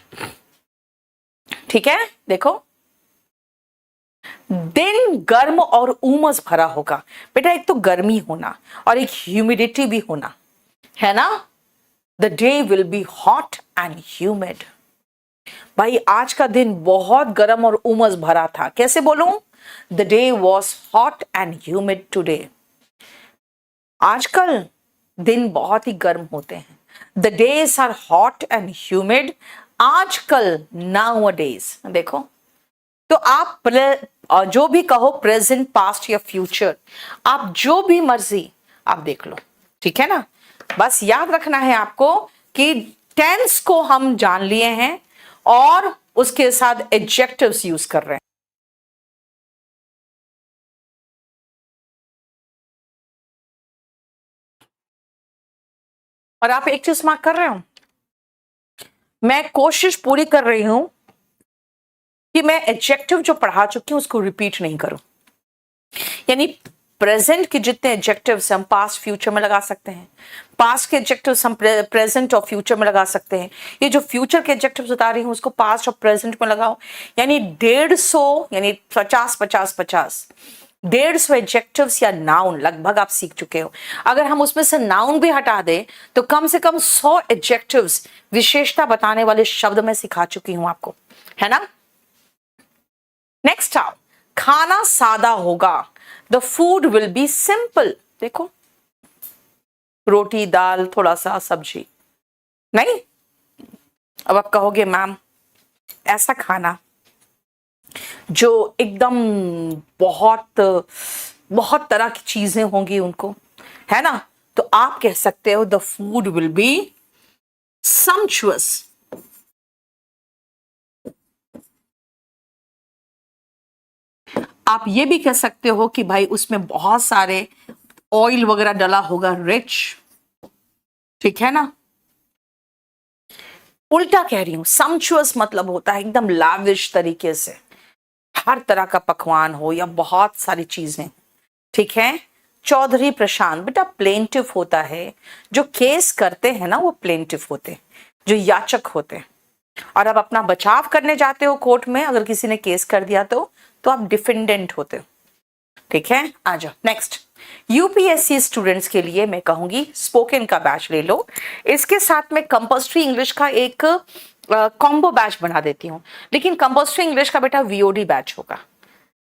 ठीक है। देखो, दिन गर्म और उमस भरा होगा। बेटा एक तो गर्मी होना और एक ह्यूमिडिटी भी होना, है ना। The day will be hot and humid. भाई आज का दिन बहुत गर्म और उमस भरा था, कैसे बोलूं? The day was hot and humid today. आजकल दिन बहुत ही गर्म होते हैं, the days are hot and humid आजकल, नाउ डेज। देखो, तो आप जो भी कहो, प्रेजेंट, पास्ट या फ्यूचर, आप जो भी मर्जी आप देख लो, ठीक है ना। बस याद रखना है आपको कि टेंस को हम जान लिए हैं और उसके साथ एडजेक्टिव्स यूज कर रहे हैं। और आप एक चीज मार्क कर रहे हो, मैं कोशिश पूरी कर रही हूं कि मैं एडजेक्टिव जो पढ़ा चुकी हूं उसको रिपीट नहीं करूं। यानी प्रेजेंट के जितने एडजेक्टिव्स हम पास्ट फ्यूचर में लगा सकते हैं, पास्ट के एडजेक्टिव्स हम प्रेजेंट और फ्यूचर में लगा सकते हैं। ये जो फ्यूचर के एडजेक्टिव्स बता रही हूँ उसको पास्ट और प्रेजेंट में लगाओ, यानी 150 यानी 50 150 एडजेक्टिव्स या नाउन लगभग आप सीख चुके हो। अगर हम उसमें से नाउन भी हटा दें तो कम से कम 100 एडजेक्टिव्स विशेषता बताने वाले शब्द मैं सिखा चुकी हूं आपको, है ना। नेक्स्ट आओ, खाना सादा होगा, the food will be simple. देखो, रोटी दाल थोड़ा सा सब्जी नहीं। अब आप कहोगे मैम ऐसा खाना जो एकदम बहुत बहुत तरह की चीजें होंगी उनको, है ना, तो आप कह सकते हो the food will be sumptuous। आप ये भी कह सकते हो कि भाई उसमें बहुत सारे ऑयल वगैरह डला होगा, रिच, ठीक है ना। उल्टा कह रही हूं, sumptuous मतलब होता है एकदम लाविश तरीके से, हर तरह का पकवान हो या बहुत सारी चीजें, ठीक है। चौधरी प्रशांत, बेटा प्लेंटिव होता है, जो केस करते हैं ना वो प्लेंटिव होते हैं, जो याचक होते हैं। और अब अपना बचाव करने जाते हो कोर्ट में, अगर किसी ने केस कर दिया तो आप डिफेंडेंट होते हो, ठीक है। आ जाओ नेक्स्ट। यूपीएससी स्टूडेंट्स के लिए मैं कहूंगी स्पोकन का बैच ले लो, इसके साथ में कंपल्सरी इंग्लिश का एक कॉम्बो बैच बना देती हूँ, लेकिन कंपल्सरी इंग्लिश का बेटा वीओडी बैच होगा,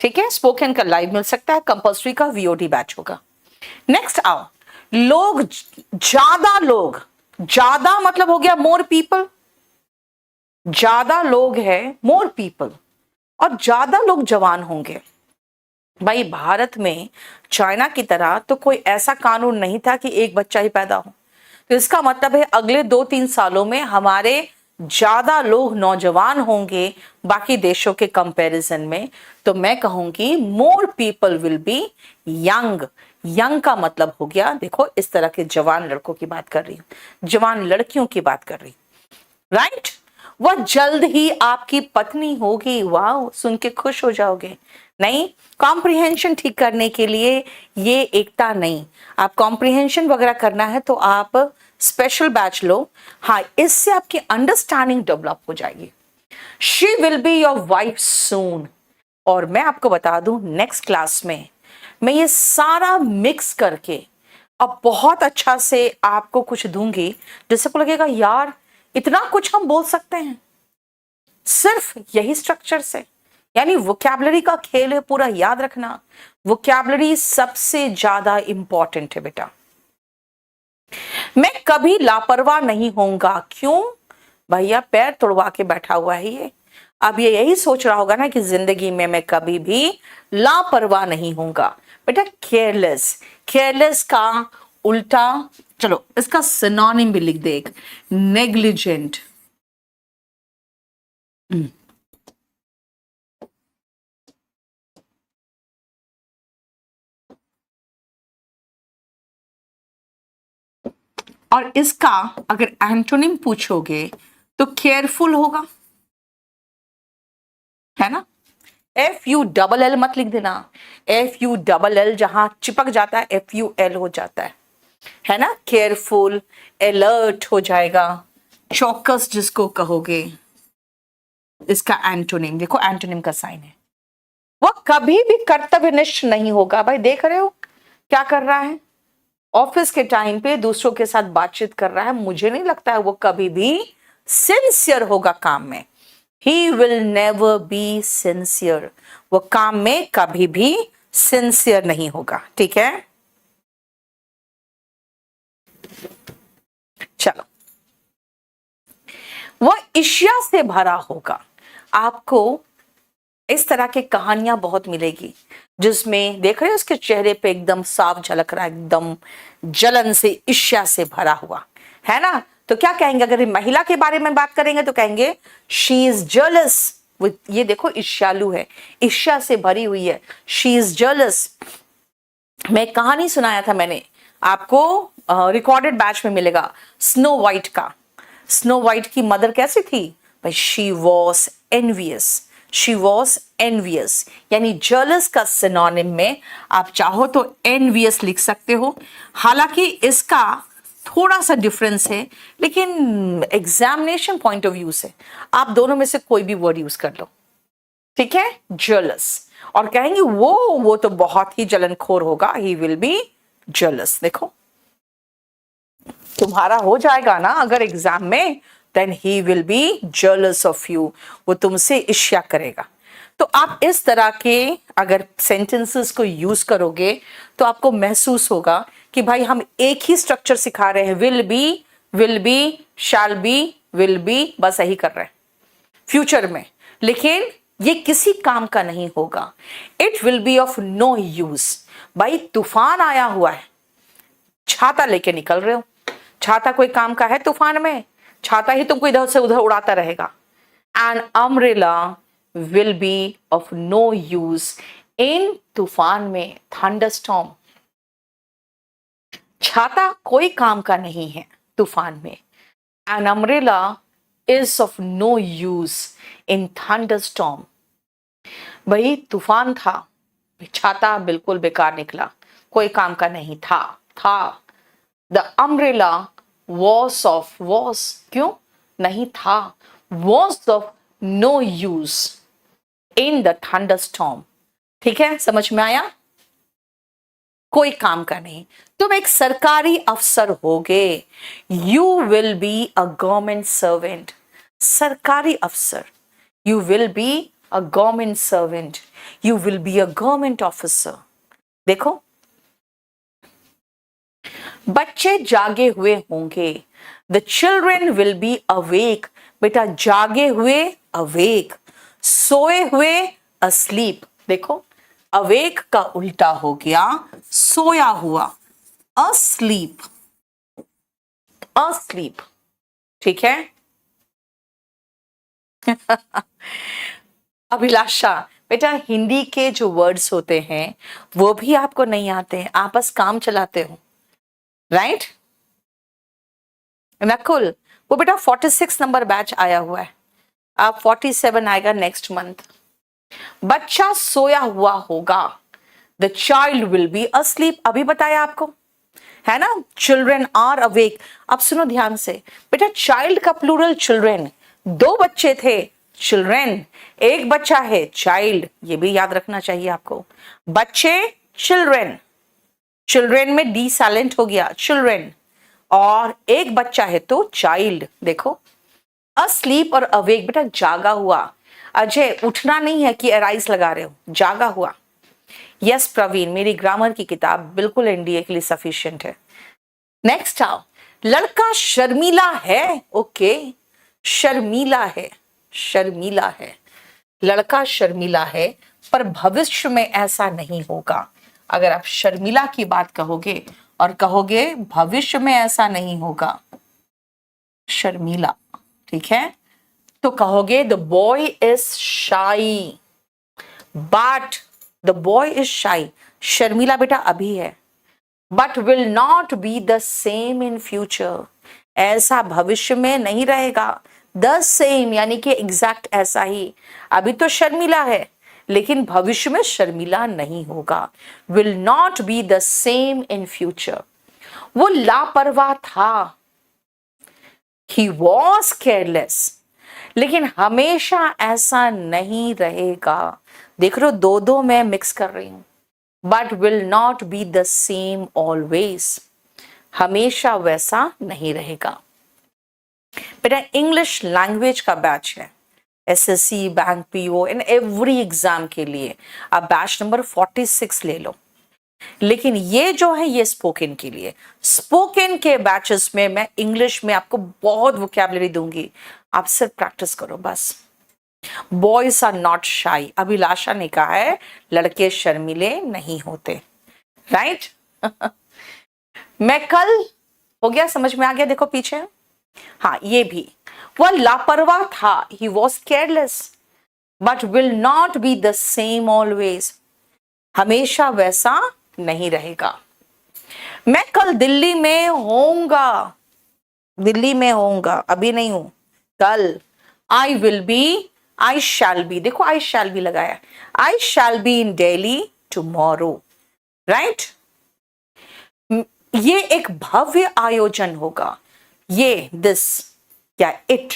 ठीक है। स्पोकन का लाइव मिल सकता है, कंपल्सरी का वीओडी बैच होगा। नेक्स्ट आओ, लोग, ज्यादा मतलब हो गया मोर पीपल, ज्यादा लोग है मोर पीपल, और ज्यादा लोग जवान होंगे। भाई भारत में चाइना की तरह तो कोई ऐसा कानून नहीं था कि एक बच्चा ही पैदा हो, तो इसका मतलब है अगले 2-3 सालों में हमारे ज्यादा लोग नौजवान होंगे बाकी देशों के कंपैरिजन में। तो मैं कहूंगी more people will be young. Young का मतलब हो गया, देखो इस तरह के जवान लड़कों की बात कर रही हूं, जवान लड़कियों की बात कर रही हूं, राइट। वह जल्द ही आपकी पत्नी होगी, वाह, सुन के खुश हो जाओगे। नहीं, कॉम्प्रिहेंशन ठीक करने के लिए ये एकता नहीं, आप कॉम्प्रिहेंशन वगैरह करना है तो आप स्पेशल बैच लो, हाँ, इससे आपकी अंडरस्टैंडिंग डेवलप हो जाएगी। She will be your wife soon. और मैं आपको बता दूं नेक्स्ट क्लास में मैं ये सारा मिक्स करके अब बहुत अच्छा से आपको कुछ दूंगी जिससे आपको लगेगा यार इतना कुछ हम बोल सकते हैं सिर्फ यही स्ट्रक्चर से। यानी वोकैबुलरी का खेल है, पूरा याद रखना, वोकैबुलरी सबसे ज्यादा इंपॉर्टेंट है बेटा। मैं कभी लापरवाह नहीं होऊंगा, क्यों भैया, पैर तोड़वा के बैठा हुआ है ये, अब ये यही सोच रहा होगा ना कि जिंदगी में मैं कभी भी लापरवाह नहीं होऊंगा। बेटा केयरलेस, केयरलेस का उल्टा, चलो इसका सिनोनिम भी लिख दे, एक नेग्लिजेंट। और इसका अगर एंटोनिम पूछोगे तो केयरफुल होगा, है ना। FULL मत लिख देना, FULL जहां चिपक जाता है FUL हो जाता है ना। केयरफुल, अलर्ट हो जाएगा, चौकस जिसको कहोगे। इसका एंटोनिम देखो, एंटोनिम का साइन है, वह कभी भी कर्तव्यनिष्ठ नहीं होगा। भाई देख रहे हो क्या कर रहा है, ऑफिस के टाइम पे दूसरों के साथ बातचीत कर रहा है, मुझे नहीं लगता है वो कभी भी सिंसियर होगा काम में। He will never be sincere, वो काम में कभी भी सिंसियर नहीं होगा, ठीक है। चलो, वह ईर्ष्या से भरा होगा। आपको इस तरह की कहानियां बहुत मिलेगी जिसमें देख रहे हो उसके चेहरे पे एकदम साफ झलक रहा है, एकदम जलन से, ईर्ष्या से भरा हुआ, है ना। तो क्या कहेंगे, अगर महिला के बारे में बात करेंगे तो कहेंगे शी इज जेलस। ये देखो ईर्ष्यालु है, ईर्ष्या से भरी हुई है, शी इज जेलस। मैं कहानी सुनाया था मैंने आपको, रिकॉर्डेड बैच में मिलेगा, स्नो वाइट का। स्नो वाइट की मदर कैसी थी भाई, she was envious, she was envious, यानी जेलस का सिनोनिम में आप चाहो तो एनवियस लिख सकते हो। हालांकि इसका थोड़ा सा डिफरेंस है, लेकिन एग्जामिनेशन पॉइंट ऑफ व्यू से आप दोनों में से कोई भी वर्ड यूज कर लो, ठीक है। जेलस, और कहेंगे वो तो बहुत ही जलनखोर होगा, ही विल बी जेलस। देखो तुम्हारा हो जाएगा ना अगर एग्जाम में, then he will be jealous of you, वो तुमसे ईर्ष्या करेगा। तो आप इस तरह के अगर सेंटेंसेस को यूज करोगे तो आपको महसूस होगा कि भाई हम एक ही स्ट्रक्चर सिखा रहे हैं, will be, shall be, will be, बस यही कर रहे हैं फ्यूचर में, लेकिन ये किसी काम का नहीं होगा। It will be of no use. भाई तूफान आया हुआ है, छाता लेके निकल रहे हो, छाता कोई काम का है तूफान में? छाता ही तुमको इधर से उधर उड़ाता रहेगा। An umbrella will be of no use in तूफान में, थंडरस्टॉर्म। छाता कोई काम का नहीं है तूफान में। An umbrella is of no use in thunderstorm. भाई तूफान था, छाता बिल्कुल बेकार निकला, कोई काम का नहीं था। द अम्ब्रेला वॉज क्यों नहीं था, was of no use in the thunderstorm. ठीक है, समझ में आया? कोई काम का नहीं। तुम एक सरकारी अफसर होगे, you will be a government servant. सरकारी अफसर, you will be a government servant, you will be a government officer. देखो बच्चे जागे हुए होंगे, the children will be awake. बेटा जागे हुए अवेक, सोए हुए अस्लीप। देखो अवेक का उल्टा हो गया सोया हुआ, अस्लीप, अस्लीप। ठीक है अभिलाषा, बेटा हिंदी के जो वर्ड्स होते हैं वो भी आपको नहीं आते हैं, आप बस काम चलाते हो, राइट? नकुल, वो बेटा 46 नंबर बैच आया हुआ है, अब 47 आएगा नेक्स्ट मंथ। बच्चा सोया हुआ होगा, the child will be asleep. अभी बताया आपको, है ना, चिल्ड्रेन आर अवेक। अब सुनो ध्यान से बेटा, चाइल्ड का प्लूरल चिल्ड्रेन, दो बच्चे थे चिल्ड्रेन, एक बच्चा है चाइल्ड, ये भी याद रखना चाहिए आपको। बच्चे चिल्ड्रेन, चिल्ड्रेन में डी साइलेंट हो गया चिल्ड्रेन, और एक बच्चा है तो चाइल्ड। देखो अस्लीप और अवेक, बेटा जागा हुआ। अजय उठना नहीं है कि अराइज लगा रहे हो, जागा हुआ। यस प्रवीण, मेरी ग्रामर की किताब बिल्कुल एनडीए के लिए सफिशिएंट है। नेक्स्ट आओ, लड़का शर्मीला है। ओके, शर्मीला है, शर्मीला है, लड़का शर्मीला है, पर भविष्य में ऐसा नहीं होगा। अगर आप शर्मिला की बात कहोगे और कहोगे भविष्य में ऐसा नहीं होगा, शर्मिला, ठीक है, तो कहोगे द बॉय इज शाई, बट द बॉय इज शाई। शर्मिला बेटा अभी है, but will not be the same in future, ऐसा भविष्य में नहीं रहेगा। द सेम यानी कि एग्जैक्ट ऐसा ही, अभी तो शर्मिला है लेकिन भविष्य में शर्मिला नहीं होगा। Will not be the same in future. वो लापरवाह था, ही वॉज केयरलेस, लेकिन हमेशा ऐसा नहीं रहेगा। देख रहे हो, दो मैं मिक्स कर रही हूं। But will not be the same always, हमेशा वैसा नहीं रहेगा। बेटा इंग्लिश लैंग्वेज का बैच है, SSC, bank PO, in every exam के लिए आप बैच नंबर 46 ले लो। लेकिन ये जो है ये स्पोकन के लिए, स्पोकन के बैचेस में मैं इंग्लिश में आपको बहुत वोकैबुलरी दूंगी, आप सिर्फ प्रैक्टिस करो बस। बॉयज आर नॉट शाई, अभिलाषा ने कहा है लड़के शर्मीले नहीं होते, राइट? मैं कल हो गया, समझ में आ गया? देखो पीछे, हाँ ये भी, वह लापरवाह था, he was careless, but will not be the same always, हमेशा वैसा नहीं रहेगा। मैं कल दिल्ली में होऊंगा, दिल्ली में होऊंगा, अभी नहीं हूं, कल। I will be I shall be, देखो आई शैल बी लगाया, I shall be in Delhi tomorrow, right. ये एक भव्य आयोजन होगा, ये दिस या इट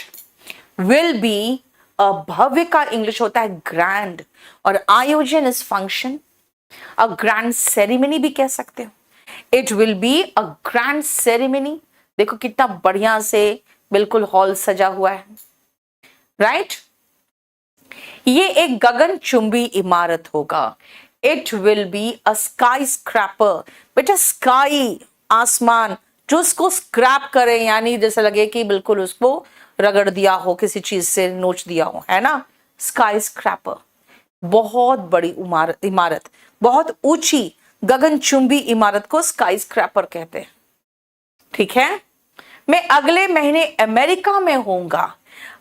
विल बी, अ भव्य का इंग्लिश होता है ग्रैंड, और आयोजन is function, a grand ceremony भी कह सकते हो। It will be a grand ceremony, देखो कितना बढ़िया से बिल्कुल हॉल सजा हुआ है, राइट। ये एक गगनचुंबी इमारत होगा, it will be a sky scraper, बेटा स्काई आसमान जो उसको स्क्रैप करे, यानी जैसे लगे कि बिल्कुल उसको रगड़ दिया हो, किसी चीज से नोच दिया हो, है ना, स्काई स्क्रैपर। बहुत बड़ी इमारत, बहुत ऊंची गगनचुंबी इमारत को स्काई स्क्रैपर कहते हैं, ठीक है। मैं अगले महीने अमेरिका में होऊंगा,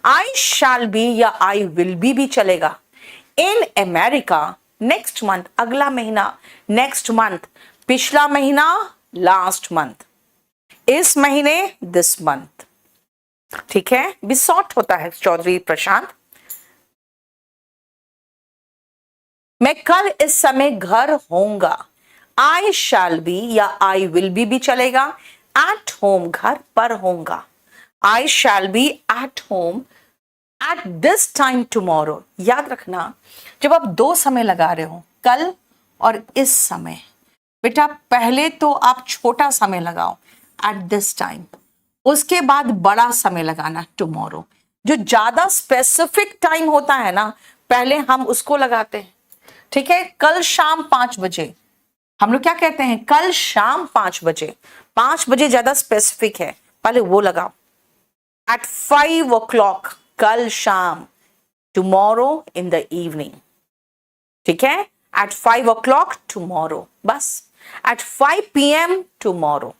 आई शैल बी या आई विल बी चलेगा, इन अमेरिका नेक्स्ट मंथ, अगला महीना नेक्स्ट मंथ, पिछला महीना लास्ट मंथ, इस महीने दिस मंथ, ठीक है। बिसॉट होता है चौधरी प्रशांत। मैं कल इस समय घर होऊंगा, आई शैल बी या आई विल बी चलेगा, एट होम घर पर होऊंगा, I shall be at home at this time tomorrow. याद रखना, जब आप दो समय लगा रहे हो, कल और इस समय, बेटा पहले तो आप छोटा समय लगाओ एट दिस टाइम, उसके बाद बड़ा समय लगाना टुमारो। जो ज्यादा स्पेसिफिक टाइम होता है ना, पहले हम उसको लगाते हैं, ठीक है। कल शाम 5 बजे, हम लोग क्या कहते हैं, कल शाम 5 बजे, 5 बजे ज्यादा स्पेसिफिक है, पहले वो लगाओ। एट 5 o'clock, कल शाम, टुमारो इन द इवनिंग, ठीक है। एट 5 o'clock टुमारो, बस एट 5 PM टुमारो,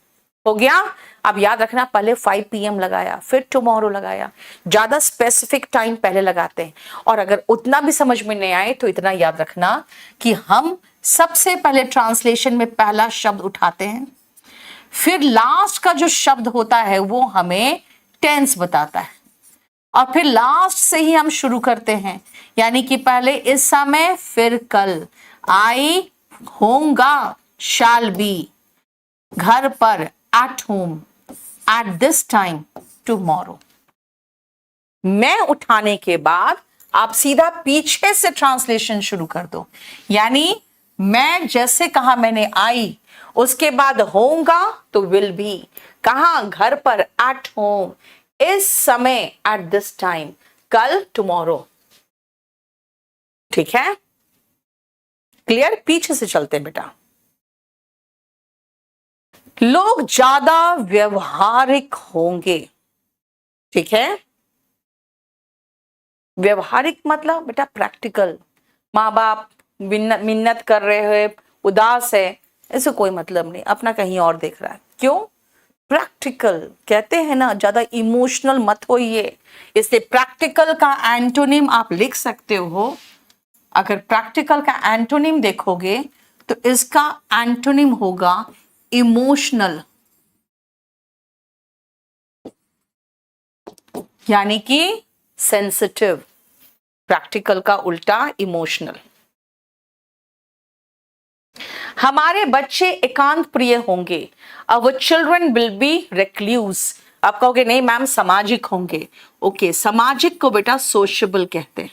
हो गया। अब याद रखना, पहले 5 PM लगाया, फिर टुमारो लगाया, ज्यादा स्पेसिफिक टाइम पहले लगाते हैं। और अगर उतना भी समझ में नहीं आए तो इतना याद रखना कि हम सबसे पहले ट्रांसलेशन में पहला शब्द उठाते हैं, फिर लास्ट का जो शब्द होता है वो हमें टेंस बताता है, और फिर लास्ट से ही हम शुरू करते हैं, यानी कि पहले इस समय, फिर कल, आई होऊंगा शैल बी, घर पर eight home, at this time tomorrow. मैं उठाने के बाद आप सीधा पीछे से ट्रांसलेशन शुरू कर दो, यानी मैं जैसे कहा मैंने आई, उसके बाद होऊंगा तो विल बी, कहा घर पर एट होम, इस समय एट दिस टाइम, कल टुमारो, ठीक है। क्लियर, पीछे से चलते हैं बेटा। लोग ज्यादा व्यवहारिक होंगे, ठीक है। व्यवहारिक मतलब बेटा प्रैक्टिकल, माँ बाप मिन्नत कर रहे हैं, उदास है, ऐसे कोई मतलब नहीं, अपना कहीं और देख रहा है, क्यों, प्रैक्टिकल कहते हैं ना, ज्यादा इमोशनल मत होइए। इसलिए प्रैक्टिकल का एंटोनिम आप लिख सकते हो, अगर प्रैक्टिकल का एंटोनिम देखोगे तो इसका एंटोनिम होगा इमोशनल, यानी कि सेंसिटिव, प्रैक्टिकल का उल्टा इमोशनल। हमारे बच्चे एकांत प्रिय होंगे, our children will be recluse. आप कहोगे नहीं मैम सामाजिक होंगे, ओके, सामाजिक को बेटा सोशेबल कहते हैं।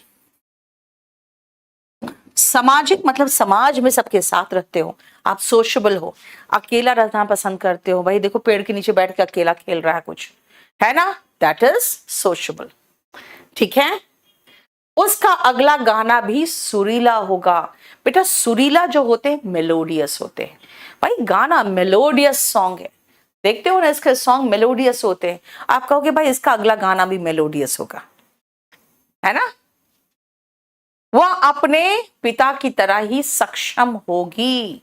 सामाजिक मतलब समाज में सबके साथ रहते हो, आप सोशेबल हो। अकेला रहना पसंद करते हो, भाई देखो पेड़ के नीचे बैठ के अकेला खेल रहा है कुछ, है ना, दैट इज सोशेबल, ठीक है। उसका अगला गाना भी सुरीला होगा, बेटा सुरीला जो होते हैं मेलोडियस होते हैं, भाई गाना मेलोडियस सॉन्ग है, देखते हो ना इसके सॉन्ग मेलोडियस होते हैं, आप कहोगे भाई इसका अगला गाना भी मेलोडियस होगा, है ना। वह अपने पिता की तरह ही सक्षम होगी,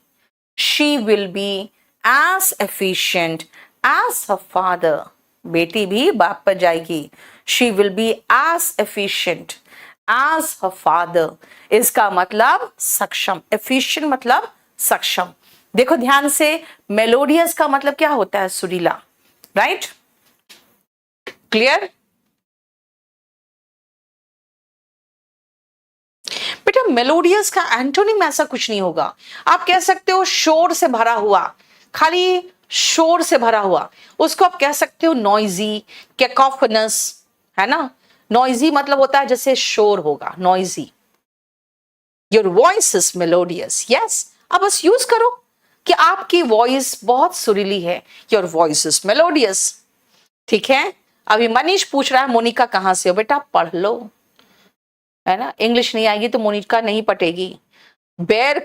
she will be as efficient as her father, बेटी भी बाप पर जाएगी, she will be as efficient as her father, इसका मतलब सक्षम, एफिशिएंट मतलब सक्षम। देखो ध्यान से, मेलोडियस का मतलब क्या होता है, सुरीला, राइट, क्लियर। बेटा मेलोडियस का एंटोनिम ऐसा कुछ नहीं होगा। आप कह सकते हो शोर से भरा हुआ, खाली शोर से भरा हुआ, उसको आप कह सकते हो नॉइजी, कैकोफोनस, है ना। नॉइजी मतलब होता है जैसे शोर होगा, noisy. Your voice is melodious, yes. अब बस यूज करो कि आपकी वॉइस बहुत सुरीली है, योर वॉइस इज मेलोडियस। ठीक है। अभी मनीष पूछ रहा है मोनिका कहां से हो, बेटा पढ़ लो, है ना। इंग्लिश नहीं आएगी तो मोनिका नहीं पटेगी। बेर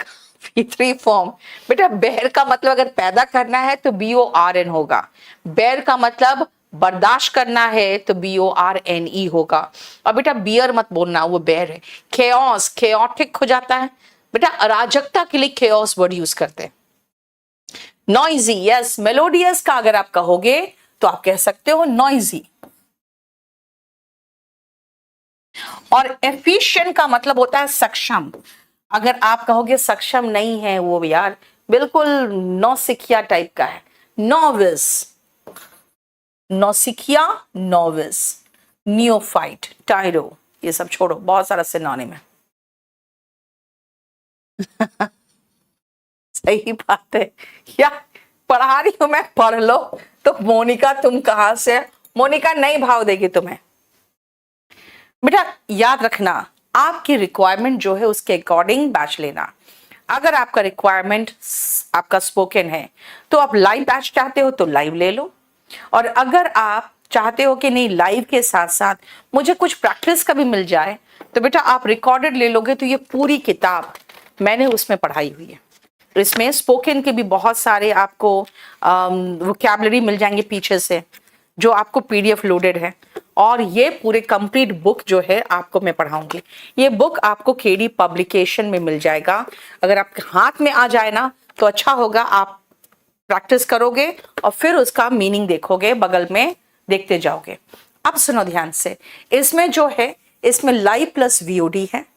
V3 फॉर्म, बेटा बेर का मतलब अगर पैदा करना है तो BORN होगा। बेर का मतलब बर्दाश्त करना है तो BORNE होगा। और बेटा बियर मत बोलना, वो बेर है। केओस, केओटिक हो जाता है बेटा, अराजकता के लिए केओस वर्ड यूज करते हैं। Noisy, yes. मेलोडियस का अगर आप कहोगे तो आप कह सकते हो नॉइजी। और एफिशिएंट का मतलब होता है सक्षम। अगर आप कहोगे सक्षम नहीं है वो यार, बिल्कुल नौसिखिया टाइप का है, नोविस, नौसिखिया, नोविस, नियोफाइट, टाइरो, ये सब छोड़ो, बहुत सारा सिनोनिम है। सही बात है यार, पढ़ा रही हूं मैं, पढ़ लो। तो मोनिका तुम कहां से, मोनिका नहीं भाव देगी तुम्हें। बेटा याद रखना, आपकी रिक्वायरमेंट जो है उसके अकॉर्डिंग बैच लेना। अगर आपका रिक्वायरमेंट आपका स्पोकन है तो आप लाइव बैच चाहते हो तो लाइव ले लो। और अगर आप चाहते हो कि नहीं लाइव के साथ साथ मुझे कुछ प्रैक्टिस का भी मिल जाए, तो बेटा आप रिकॉर्डेड ले लोगे। तो ये पूरी किताब मैंने उसमें पढ़ाई हुई है। इसमें स्पोकन के भी बहुत सारे आपको वोकैबुलरी मिल जाएंगे पीछे से, जो आपको PDF लोडेड है। और ये पूरे कंप्लीट बुक जो है आपको मैं पढ़ाऊंगी। ये बुक आपको KD पब्लिकेशन में मिल जाएगा। अगर आपके हाथ में आ जाए ना तो अच्छा होगा, आप प्रैक्टिस करोगे और फिर उसका मीनिंग देखोगे, बगल में देखते जाओगे। अब सुनो ध्यान से, इसमें जो है इसमें लाइव प्लस VOD है।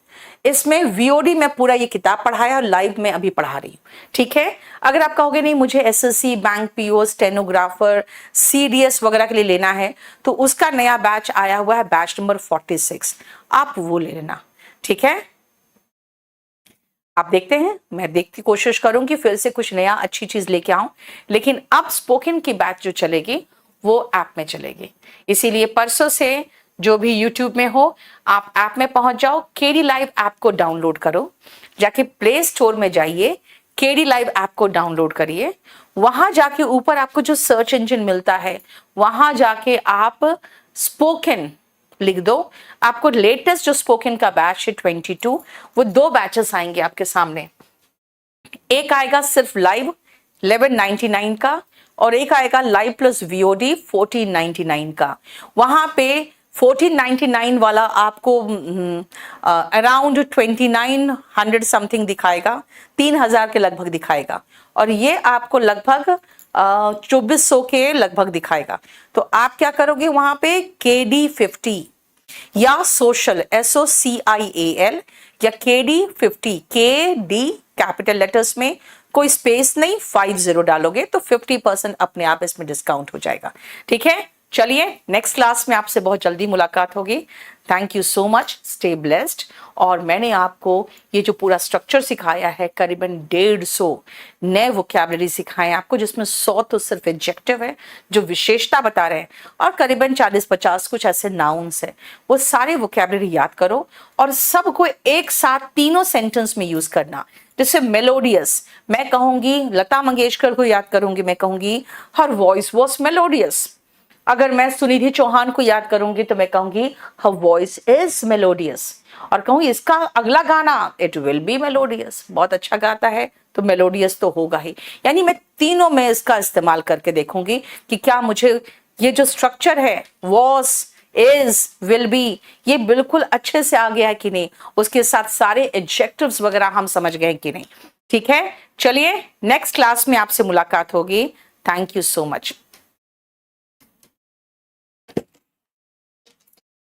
इसमें VOD में पूरा ये किताब पढ़ाया और लाइव में अभी पढ़ा रही हूँ। ठीक है। अगर आप कहोगे नहीं मुझे SSC, bank PO, stenographer, CDS वगैरह के लिए लेना है, तो उसका नया बैच आया हुआ है, बैच नंबर 46, आप वो ले लेना। ठीक है। आप देखते हैं, मैं देखती कोशिश करूंगी फिर से कुछ नया अच्छी चीज लेके आऊं। लेकिन अब स्पोकन की बैच जो चलेगी वो ऐप में चलेगी। इसीलिए परसों से जो भी YouTube में हो, आप ऐप में पहुंच जाओ, KD लाइव ऐप को डाउनलोड करो। जाके प्ले स्टोर में जाइए, KD लाइव ऐप को डाउनलोड करिए। वहां जाके ऊपर आपको जो सर्च इंजन मिलता है, वहां जाके आप स्पोकन लिख दो। आपको लेटेस्ट जो स्पोकन का बैच है 22, वो 2 बैचेस आएंगे आपके सामने। एक आएगा सिर्फ लाइव 1199 का, और एक आएगा लाइव प्लस VOD 1499 का। वहां पे 1499 वाला आपको अराउंड 2900 समथिंग दिखाएगा, 3000 के लगभग दिखाएगा। और ये आपको लगभग 2400 के लगभग दिखाएगा। तो आप क्या करोगे, वहां पे KD 50 या सोशल SOCIAL या KD 50, KD कैपिटल लेटर्स में कोई स्पेस नहीं, 50 डालोगे तो 50% अपने आप इसमें डिस्काउंट हो जाएगा। ठीक है। चलिए नेक्स्ट क्लास में आपसे बहुत जल्दी मुलाकात होगी। Thank you so much, stay blessed. और मैंने आपको ये जो पूरा स्ट्रक्चर सिखाया है, करीबन 150 नए वोकैबुलरी सिखाए आपको, जिसमें 100 तो सिर्फ एडजेक्टिव है जो विशेषता बता रहे हैं, और करीबन 40-50 कुछ ऐसे नाउन्स है। वो सारे वोकैबुलरी याद करो और सबको एक साथ तीनों सेंटेंस में यूज करना। जैसे मेलोडियस, मैं कहूंगी लता मंगेशकर को याद करूंगी, मैं कहूंगी हर वॉइस वॉज मेलोडियस। अगर मैं सुनिधि चौहान को याद करूंगी तो मैं कहूंगी हर वॉइस इज मेलोडियस। और कहूंगी इसका अगला गाना इट विल बी मेलोडियस, बहुत अच्छा गाता है तो मेलोडियस तो होगा ही। यानी मैं तीनों में इसका इस्तेमाल करके देखूंगी कि क्या मुझे ये जो स्ट्रक्चर है वॉज, इज, विल बी, ये बिल्कुल अच्छे से आ गया है कि नहीं, उसके साथ सारे एडजेक्टिव्स वगैरह हम समझ गए कि नहीं। ठीक है। चलिए नेक्स्ट क्लास में आपसे मुलाकात होगी। Thank you so much.